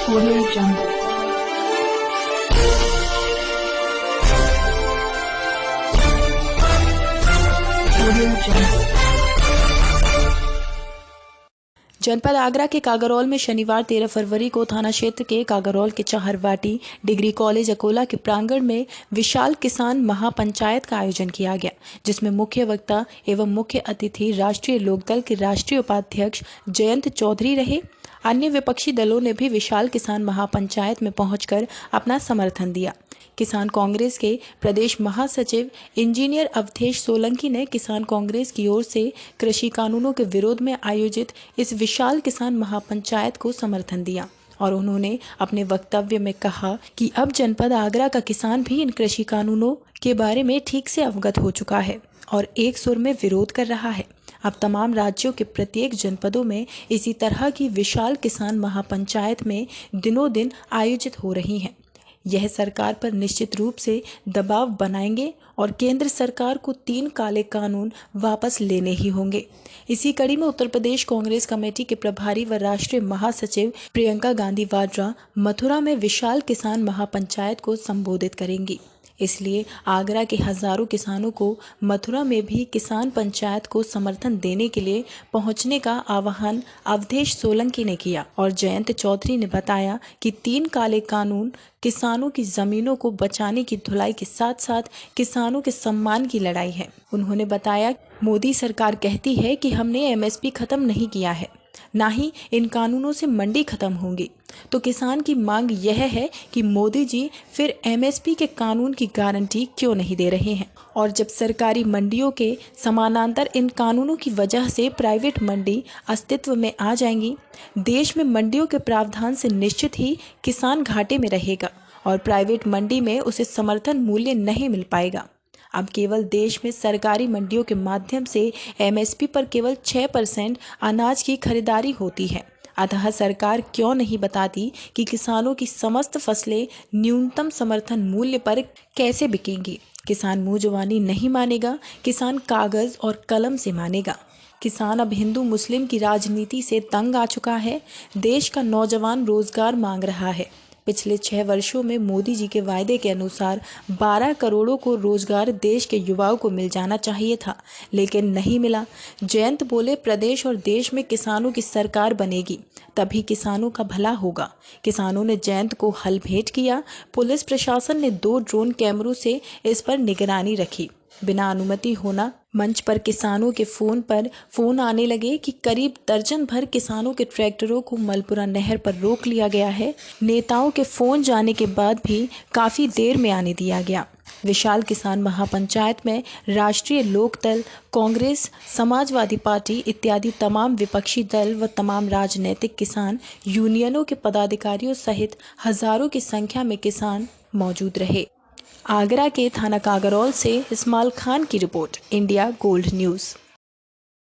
Audio Jungle. Audio Jungle. जनपद आगरा के कागरौल में शनिवार 13 फरवरी को थाना क्षेत्र के कागरौल के चाहरवाटी डिग्री कॉलेज अकोला के प्रांगण में विशाल किसान महापंचायत का आयोजन किया गया, जिसमें मुख्य वक्ता एवं मुख्य अतिथि राष्ट्रीय लोकदल के राष्ट्रीय उपाध्यक्ष जयंत चौधरी रहे। अन्य विपक्षी दलों ने भी विशाल किसान महापंचायत में पहुंचकर अपना समर्थन दिया। किसान कांग्रेस के प्रदेश महासचिव इंजीनियर अवधेश सोलंकी ने किसान कांग्रेस की ओर से कृषि कानूनों के विरोध में आयोजित इस विशाल किसान महापंचायत को समर्थन दिया और उन्होंने अपने वक्तव्य में कहा कि अब जनपद आगरा का किसान भी इन कृषि कानूनों के बारे में ठीक से अवगत हो चुका है और एक सुर में विरोध कर रहा है। अब तमाम राज्यों के प्रत्येक जनपदों में इसी तरह की विशाल किसान महापंचायत में दिनों दिन आयोजित हो रही हैं। यह सरकार पर निश्चित रूप से दबाव बनाएंगे और केंद्र सरकार को 3 काले कानून वापस लेने ही होंगे। इसी कड़ी में उत्तर प्रदेश कांग्रेस कमेटी के प्रभारी व राष्ट्रीय महासचिव प्रियंका गांधी वाड्रा मथुरा में विशाल किसान महापंचायत को संबोधित करेंगी। इसलिए आगरा के हजारों किसानों को मथुरा में भी किसान पंचायत को समर्थन देने के लिए पहुंचने का आह्वान अवधेश सोलंकी ने किया और जयंत चौधरी ने बताया कि 3 काले कानून किसानों की जमीनों को बचाने की धुलाई के साथ साथ किसानों के सम्मान की लड़ाई है। उन्होंने बताया मोदी सरकार कहती है कि हमने एमएसपी खत्म नहीं किया है, ना ही इन कानूनों से मंडी खत्म होंगी। तो किसान की मांग यह है कि मोदी जी फिर एमएसपी के कानून की गारंटी क्यों नहीं दे रहे हैं, और जब सरकारी मंडियों के समानांतर इन कानूनों की वजह से प्राइवेट मंडी अस्तित्व में आ जाएंगी, देश में मंडियों के प्रावधान से निश्चित ही किसान घाटे में रहेगा और प्राइवेट मंडी में उसे समर्थन मूल्य नहीं मिल पाएगा। अब केवल देश में सरकारी मंडियों के माध्यम से एमएसपी पर केवल 6% अनाज की खरीदारी होती है। अतः सरकार क्यों नहीं बताती कि किसानों की समस्त फसलें न्यूनतम समर्थन मूल्य पर कैसे बिकेंगी। किसान मुंह जुबानी नहीं मानेगा, किसान कागज और कलम से मानेगा। किसान अब हिंदू मुस्लिम की राजनीति से तंग आ चुका है। देश का नौजवान रोजगार मांग रहा है। पिछले 6 वर्षों में मोदी जी के वायदे के अनुसार 12 करोड़ों को रोजगार देश के युवाओं को मिल जाना चाहिए था, लेकिन नहीं मिला। जयंत बोले, प्रदेश और देश में किसानों की सरकार बनेगी, तभी किसानों का भला होगा। किसानों ने जयंत को हल भेंट किया। पुलिस प्रशासन ने 2 ड्रोन कैमरों से इस पर निगरानी रखी। बिना अनुमति होना मंच पर किसानों के फोन आने लगे कि करीब दर्जन भर किसानों के ट्रैक्टरों को मलपुरा नहर पर रोक लिया गया है। नेताओं के फोन जाने के बाद भी काफी देर में आने दिया गया। विशाल किसान महापंचायत में राष्ट्रीय लोकदल, कांग्रेस, समाजवादी पार्टी इत्यादि तमाम विपक्षी दल व तमाम राजनीतिक किसान यूनियनों के पदाधिकारियों सहित हजारों की संख्या में किसान मौजूद रहे। आगरा के थाना कागरौल से इस्माइल खान की रिपोर्ट, इंडिया गोल्ड न्यूज़।